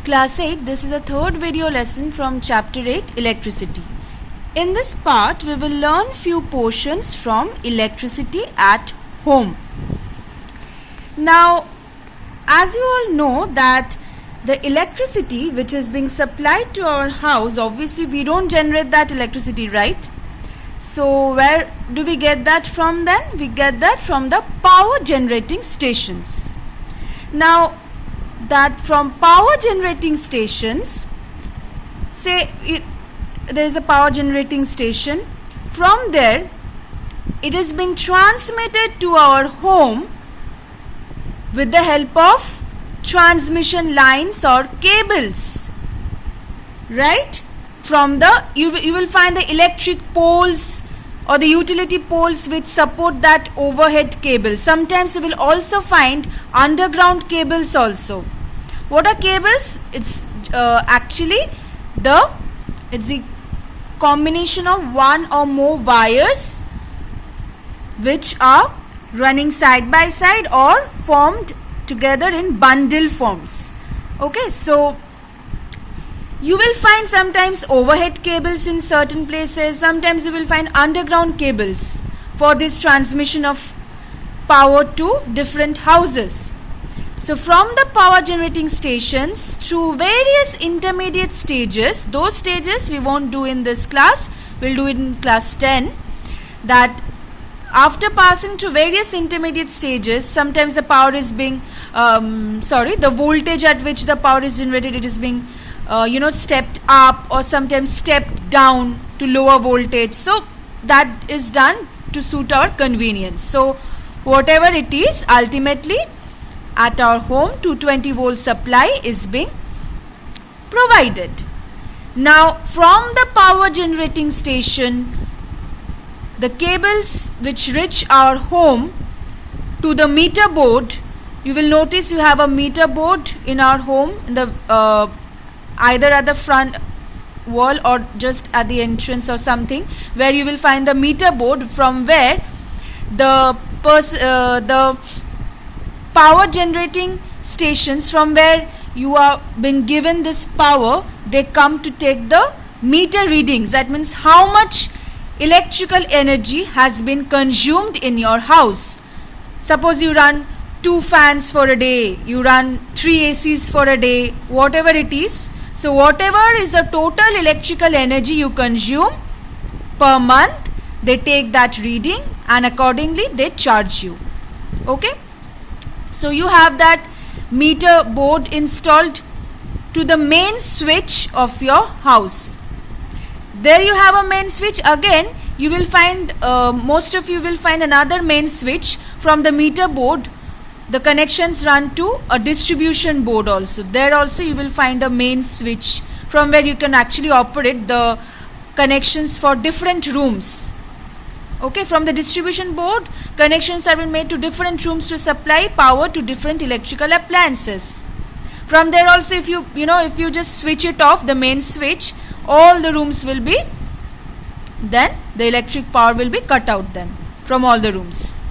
Class 8, this is the third video lesson from Chapter 8, Electricity. In this part, we will learn few portions from electricity at home. Now, as you all know that the electricity which is being supplied to our house, obviously we don't generate that electricity, right? So, where do we get that from then? We get that from the power generating stations. Now, that from power generating stations, say there is a power generating station, from there it is being transmitted to our home with the help of transmission lines or cables, right? From the you will find the electric poles or the utility poles which support that overhead cable. Sometimes you will also find underground cables also. What are cables? It's actually the combination of one or more wires which are running side by side or formed together in bundle forms. Okay, so you will find sometimes overhead cables in certain places. Sometimes you will find underground cables for this transmission of power to different houses. So from the power generating stations through various intermediate stages, those stages we won't do in this class, we'll do it in class 10, that after passing through various intermediate stages, sometimes the power is being, the voltage at which the power is generated, it is being stepped up or sometimes stepped down to lower voltage. So that is done to suit our convenience. So whatever it is, ultimately at our home 220 volt supply is being provided. Now from the power generating station, the cables which reach our home to the meter board, you will notice you have a meter board in our home in the either at the front wall or just at the entrance or something, where you will find the meter board from where the power generating stations, from where you are being given this power, they come to take the meter readings. That means how much electrical energy has been consumed in your house. Suppose you run 2 fans for a day, you run 3 ACs for a day, whatever it is. So whatever is the total electrical energy you consume per month, they take that reading and accordingly they charge you. Okay? So you have that meter board installed to the main switch of your house. There you have a main switch. Again, you will find, most of you will find another main switch from the meter board. The connections run to a distribution board also. There also you will find a main switch from where you can actually operate the connections for different rooms. Okay, from the distribution board, connections have been made to different rooms to supply power to different electrical appliances. From there also, if you just switch it off, the main switch, all the rooms will be, then the electric power will be cut out then from all the rooms.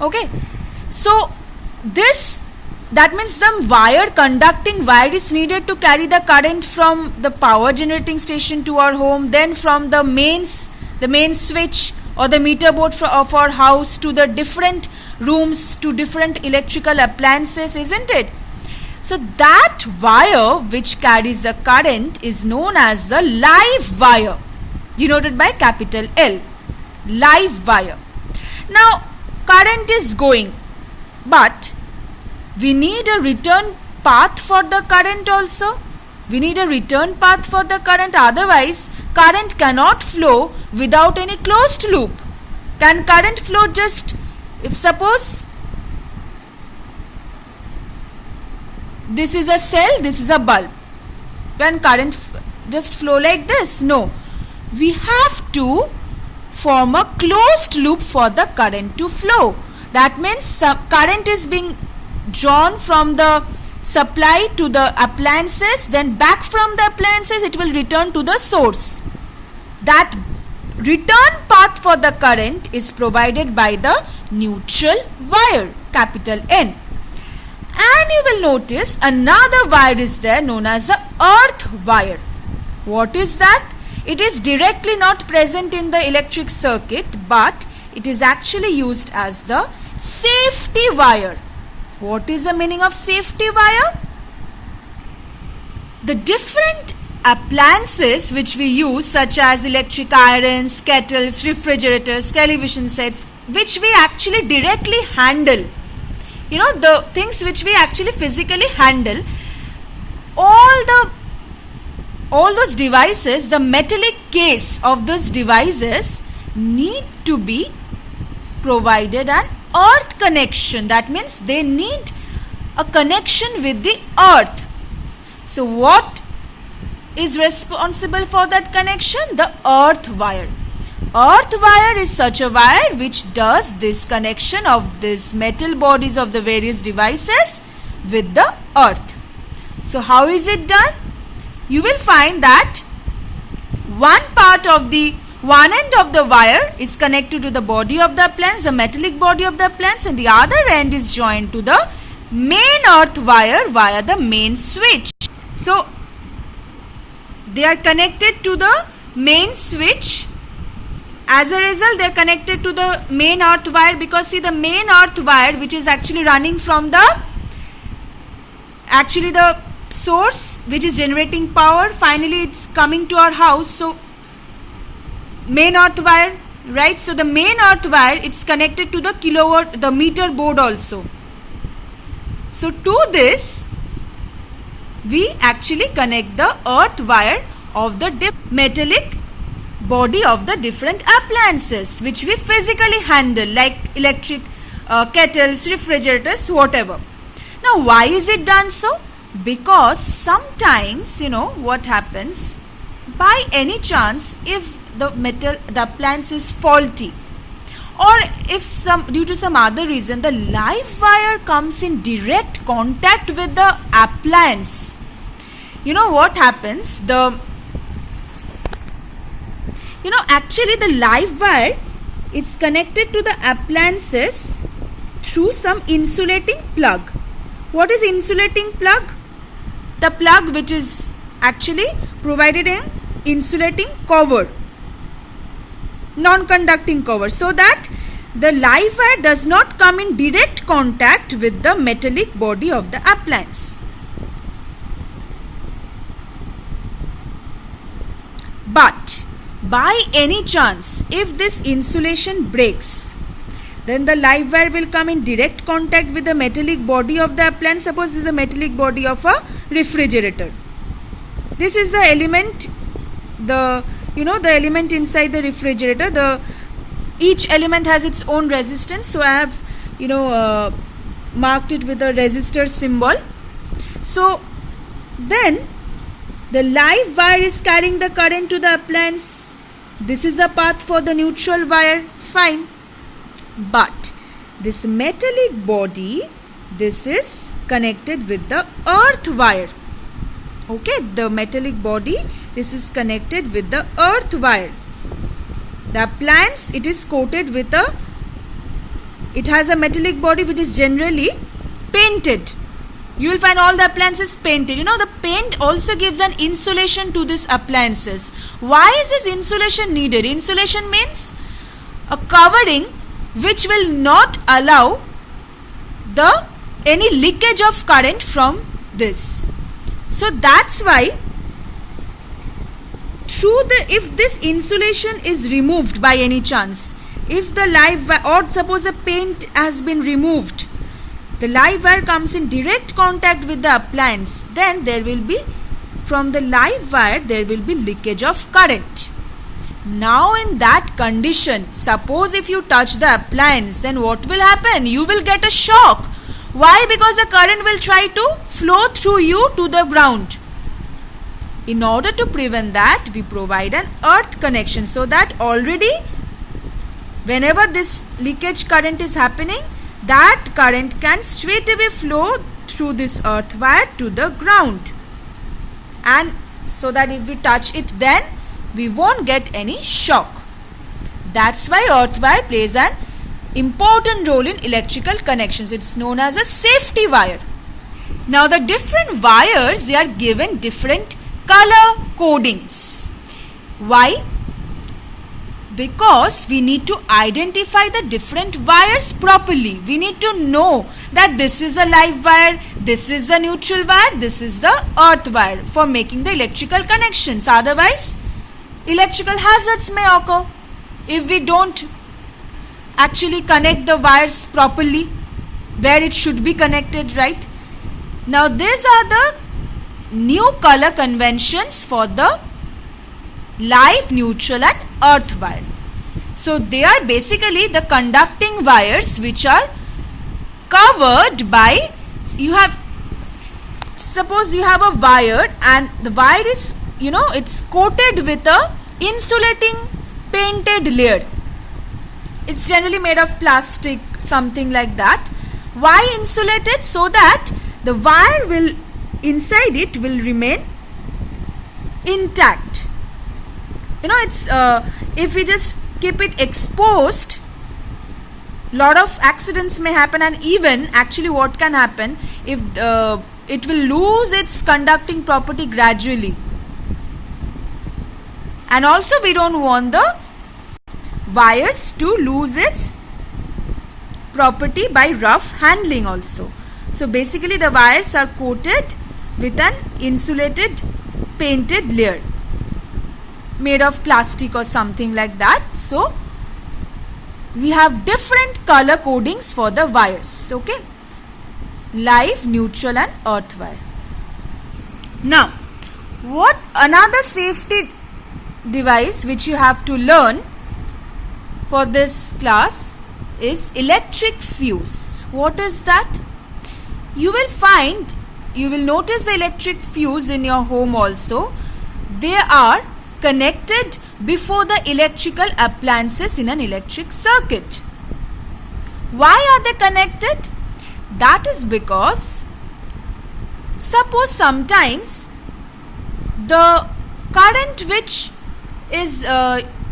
Okay, so that means some conducting wire is needed to carry the current from the power generating station to our home, then from the main switch or the meter board of our house to the different rooms, to different electrical appliances, isn't it? So that wire which carries the current is known as the live wire, denoted by capital L, live wire. Now current is going, but we need a return path for the current also. We need a return path for the current, otherwise current cannot flow without any closed loop. Can current flow just, if suppose this is a cell, this is a bulb, can current just flow like this? No. We have to form a closed loop for the current to flow. That means current is being drawn from the supply to the appliances, then back from the appliances it will return to the source. That return path for the current is provided by the neutral wire, capital N. And you will notice another wire is there known as the earth wire. What is that? It is directly not present in the electric circuit, but it is actually used as the safety wire. What is the meaning of safety wire? The different appliances which we use, such as electric irons, kettles, refrigerators, television sets, which we actually directly handle, the things which we actually physically handle, all those devices, the metallic case of those devices need to be provided an earth connection. That means they need a connection with the earth. So what is responsible for that connection? The earth wire. Earth wire is such a wire which does this connection of these metal bodies of the various devices with the earth. So how is it done? You will find that one end of the wire is connected to the body of the appliance, the metallic body of the appliance, and the other end is joined to the main earth wire via the main switch. So they are connected to the main switch. As a result, they are connected to the main earth wire, because see, the main earth wire, which is actually running from the source which is generating power, finally it's coming to our house. So main earth wire, right? So the main earth wire, it's connected to the meter board also. So to this we actually connect the earth wire of the metallic body of the different appliances which we physically handle, like electric kettles, refrigerators, whatever. Now why is it done so? Because sometimes, what happens, by any chance, if the appliance is faulty, or if due to some other reason the live wire comes in direct contact with the appliance, what happens? Actually the live wire is connected to the appliances through some insulating plug. What is insulating plug? The plug which is actually provided in insulating cover, non-conducting cover, so that the live wire does not come in direct contact with the metallic body of the appliance. But by any chance, if this insulation breaks, then the live wire will come in direct contact with the metallic body of the appliance. Suppose this is the metallic body of a refrigerator. This is the element, the element inside the refrigerator. Each element has its own resistance. So I have marked it with a resistor symbol. So then the live wire is carrying the current to the appliance. This is the path for the neutral wire. Fine. But this metallic body, this is connected with the earth wire. Okay, the metallic body, this is connected with the earth wire. The appliance, it is coated with it has a metallic body which is generally painted. You will find all the appliances painted. The paint also gives an insulation to these appliances. Why is this insulation needed? Insulation means a covering which will not allow any leakage of current from this. So that's why if this insulation is removed by any chance, if the live wire, or suppose a paint has been removed, the live wire comes in direct contact with the appliance, then there will be, from the live wire, there will be leakage of current. Now in that condition, suppose if you touch the appliance, then what will happen? You will get a shock. Why? Because the current will try to flow through you to the ground. In order to prevent that, we provide an earth connection, so that already whenever this leakage current is happening, that current can straight away flow through this earth wire to the ground. And so that if we touch it, then we won't get any shock. That's why earth wire plays an important role in electrical connections. It's known as a safety wire. Now the different wires, they are given different color codings. Why? Because we need to identify the different wires properly. We need to know that this is a live wire, this is the neutral wire, this is the earth wire for making the electrical connections. Otherwise, electrical hazards may occur if we don't actually connect the wires properly where it should be connected, right? Now these are the new color conventions for the live, neutral and earth wire. So they are basically the conducting wires which are covered by, suppose you have a wire and the wire is, it's coated with a insulating painted layer. It's generally made of plastic, something like that. Why insulated? So that the wire will, inside it will remain intact. It's if we just keep it exposed, lot of accidents may happen, and even actually what can happen if it will lose its conducting property gradually. And also we don't want the wires to lose its property by rough handling also. So basically the wires are coated with an insulated painted layer made of plastic or something like that. So we have different color codings for the wires, okay? Live, neutral and earth wire. Now, what another safety device which you have to learn for this class is electric fuse. What is that? You will notice the electric fuse in your home also. They are connected before the electrical appliances in an electric circuit. Why are they connected? That is because suppose sometimes the current which is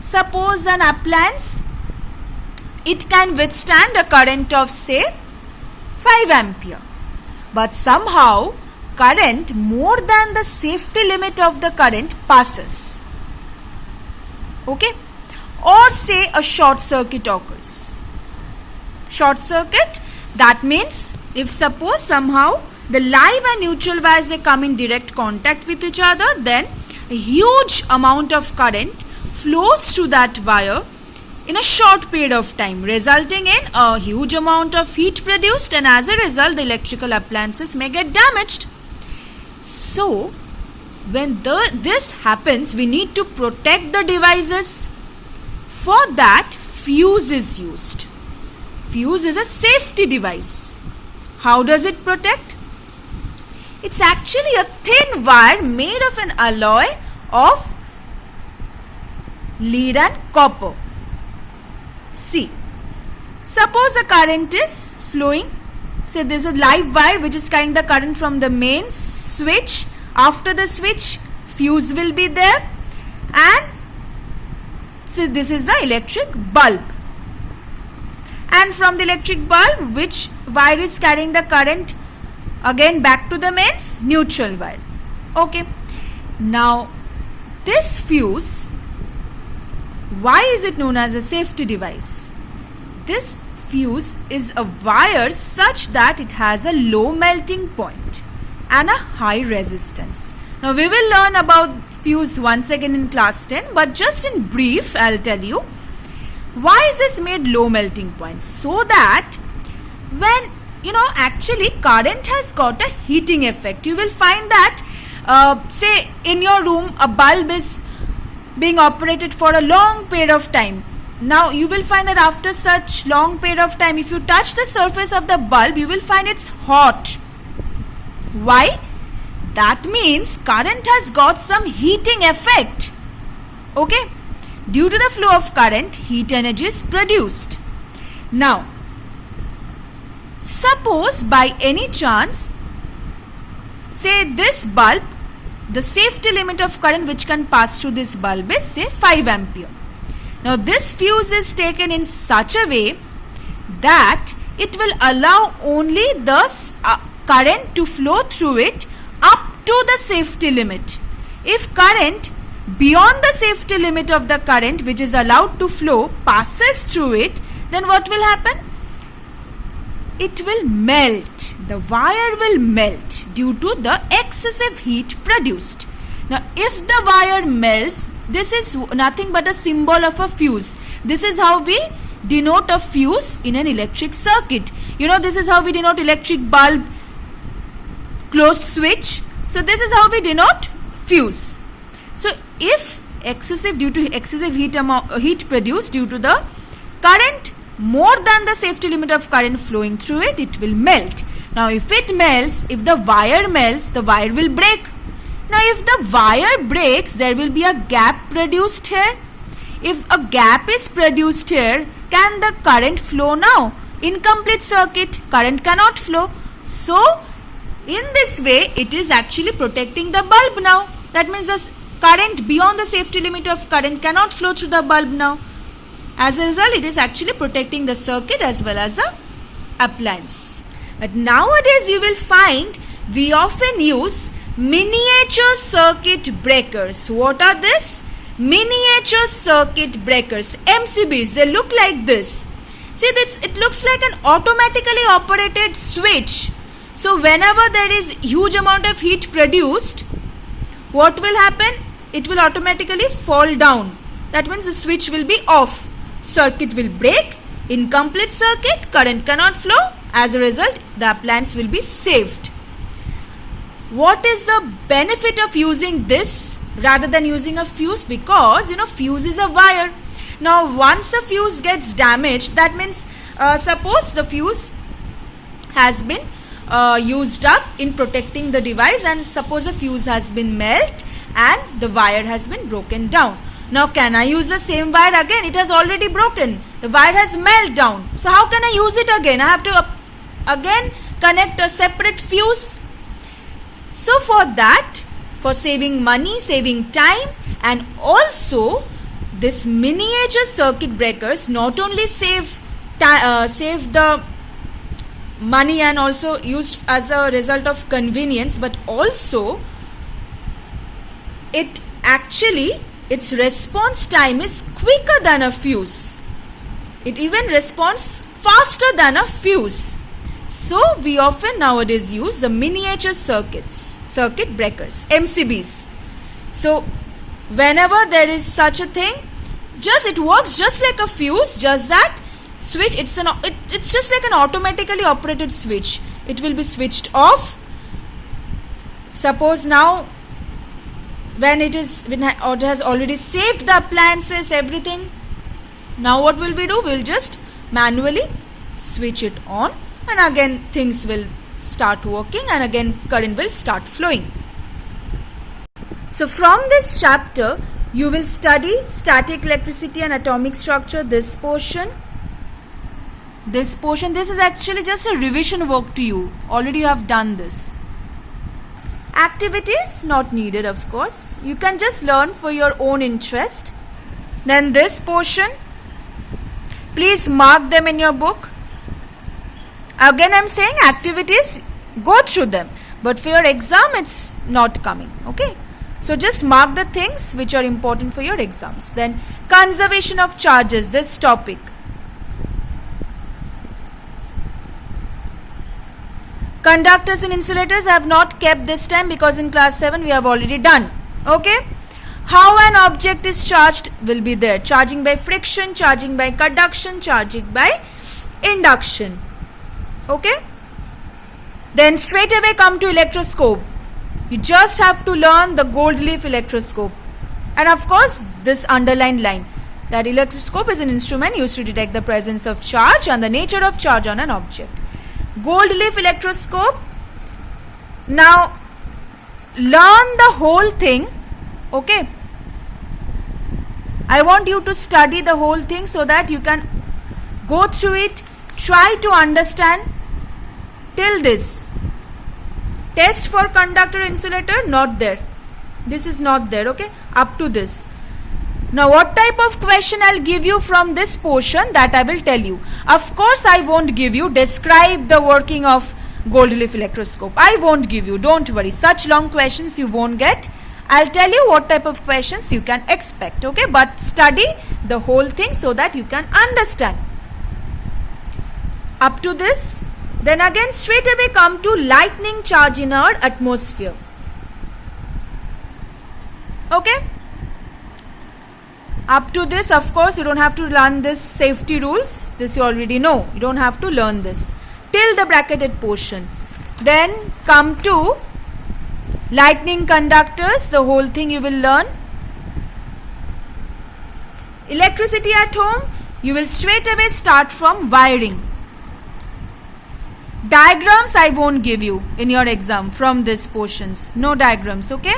suppose an appliance, it can withstand a current of say 5 ampere, but somehow current more than the safety limit of the current passes, okay? Or say a short circuit occurs. Short circuit, that means if suppose somehow the live and neutral wires, they come in direct contact with each other, then a huge amount of current flows through that wire in a short period of time, resulting in a huge amount of heat produced, and as a result the electrical appliances may get damaged. So when this happens, we need to protect the devices. For that, fuse is used. Fuse is a safety device. How does it protect? It's actually a thin wire made of an alloy of lead and copper. See, suppose a current is flowing. Say there is a live wire which is carrying the current from the main switch. After the switch, fuse will be there, and so this is the electric bulb. And from the electric bulb, which wire is carrying the current again back to the mains? Neutral wire. Okay. Now this fuse, why is it known as a safety device? This fuse is a wire such that it has a low melting point and a high resistance. Now we will learn about fuse once again in class 10, but just in brief I'll tell you why is this made low melting point. So that when actually current has got a heating effect. You will find that say in your room a bulb is being operated for a long period of time. Now you will find that after such long period of time, if you touch the surface of the bulb, you will find it's hot. Why? That means current has got some heating effect. Okay? Due to the flow of current, heat energy is produced. Now, suppose by any chance, say this bulb, the safety limit of current which can pass through this bulb is say 5 ampere. Now this fuse is taken in such a way that it will allow only the current to flow through it up to the safety limit. If current beyond the safety limit of the current which is allowed to flow passes through it, then what will happen? It will melt. The wire will melt due to the excessive heat produced. Now, if the wire melts, this is nothing but a symbol of a fuse. This is how we denote a fuse in an electric circuit. You know, this is how we denote electric bulb, closed switch. So, this is how we denote fuse. So, if excessive due to excessive heat produced due to the current more than the safety limit of current flowing through it, it will melt. Now, if it melts, if the wire melts, the wire will break. Now, if the wire breaks, there will be a gap produced here. If a gap is produced here, can the current flow now? Incomplete circuit, current cannot flow. So, in this way, it is actually protecting the bulb now. That means the current beyond the safety limit of current cannot flow through the bulb now. As a result, it is actually protecting the circuit as well as the appliance. But nowadays, you will find we often use miniature circuit breakers. What are this? Miniature circuit breakers, MCBs. They look like this. See, it looks like an automatically operated switch. So, whenever there is huge amount of heat produced, what will happen? It will automatically fall down. That means the switch will be off. Circuit will break. Incomplete circuit, current cannot flow. As a result, the appliance will be saved. What is the benefit of using this rather than using a fuse? Because, fuse is a wire. Now, once a fuse gets damaged, that means, suppose the fuse has been used up in protecting the device, and suppose the fuse has been melted and the wire has been broken down. Now, can I use the same wire again? It has already broken. The wire has melted down. So, how can I use it again? I have to again connect a separate fuse. So, for that, for saving money, saving time, and also this miniature circuit breakers not only save the money and also used as a result of convenience, but also its response time is quicker than a fuse. It even responds faster than a fuse. So, we often nowadays use the miniature circuit breakers, MCBs. So, whenever there is such a thing, it works just like a fuse, just that switch, it's just like an automatically operated switch. It will be switched off. Suppose now, when it has already saved the appliances, everything. Now what will we do? We will just manually switch it on, and again things will start working, and again current will start flowing. So from this chapter, you will study static electricity and atomic structure, this portion. This is actually just a revision work to you. Already you have done this. Activities not needed, of course. You can just learn for your own interest. Then this portion, please mark them in your book. Again, I am saying activities, go through them. But for your exam, it's not coming. Okay. So just mark the things which are important for your exams. Then conservation of charges, this topic. Conductors and insulators I have not kept this time because in class 7 we have already done. Okay. How an object is charged will be there. Charging by friction, charging by conduction, charging by induction. Okay. Then straight away come to electroscope. You just have to learn the gold leaf electroscope. And of course this underlined line. That electroscope is an instrument used to detect the presence of charge and the nature of charge on an object. Gold leaf electroscope. Now learn the whole thing. Okay. I want you to study the whole thing so that you can go through it, try to understand till this. Test for conductor insulator, not there. This is not there, okay, up to this. Now what type of question I'll give you from this portion, that I will tell you. Of course I won't give you describe the working of gold leaf electroscope. I won't give you, don't worry, such long questions you won't get. I'll tell you what type of questions you can expect, okay, but study the whole thing so that you can understand. Up to this, then again straight away come to lightning charge in our atmosphere. Okay, up to this, of course, you don't have to learn this safety rules. This you already know. You don't have to learn this till the bracketed portion. Then come to lightning conductors. The whole thing you will learn. Electricity at home, you will straight away start from wiring. Diagrams I won't give you in your exam from this portions. No diagrams, okay?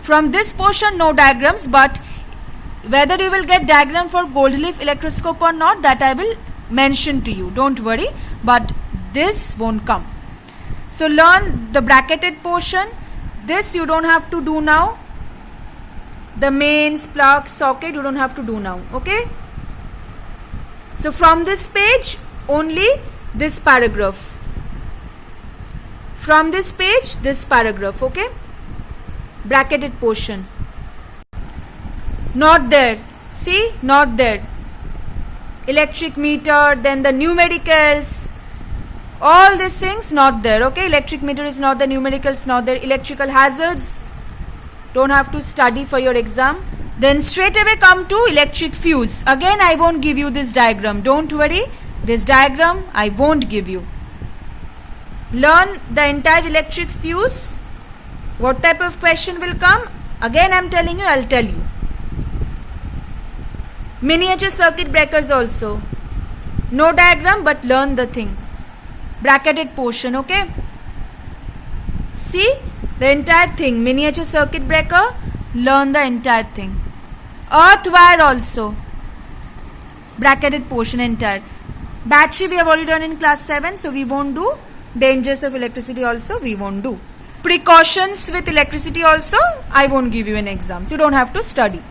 From this portion, no diagrams, but whether you will get diagram for gold leaf electroscope or not, that I will mention to you. Don't worry, but this won't come. So learn the bracketed portion. This you don't have to do now. The mains, plug, socket, you don't have to do now. Okay. So from this page, only this paragraph. From this page, this paragraph. Okay. Bracketed portion. Not there. See, not there. Electric meter, then the numericals, all these things not there. Okay, electric meter is not there, numericals not there, electrical hazards don't have to study for your exam. Then straight away come to electric fuse. Again I won't give you this diagram, don't worry, this diagram I won't give you. Learn the entire electric fuse. What type of question will come? Again I am telling you, I'll tell you. Miniature circuit breakers also. No diagram, but learn the thing. Bracketed portion, okay? See the entire thing. Miniature circuit breaker, learn the entire thing. Earth wire also. Bracketed portion entire. Battery we have already done in class 7, so we won't do. Dangers of electricity also we won't do. Precautions with electricity also I won't give you in exams. You don't have to study.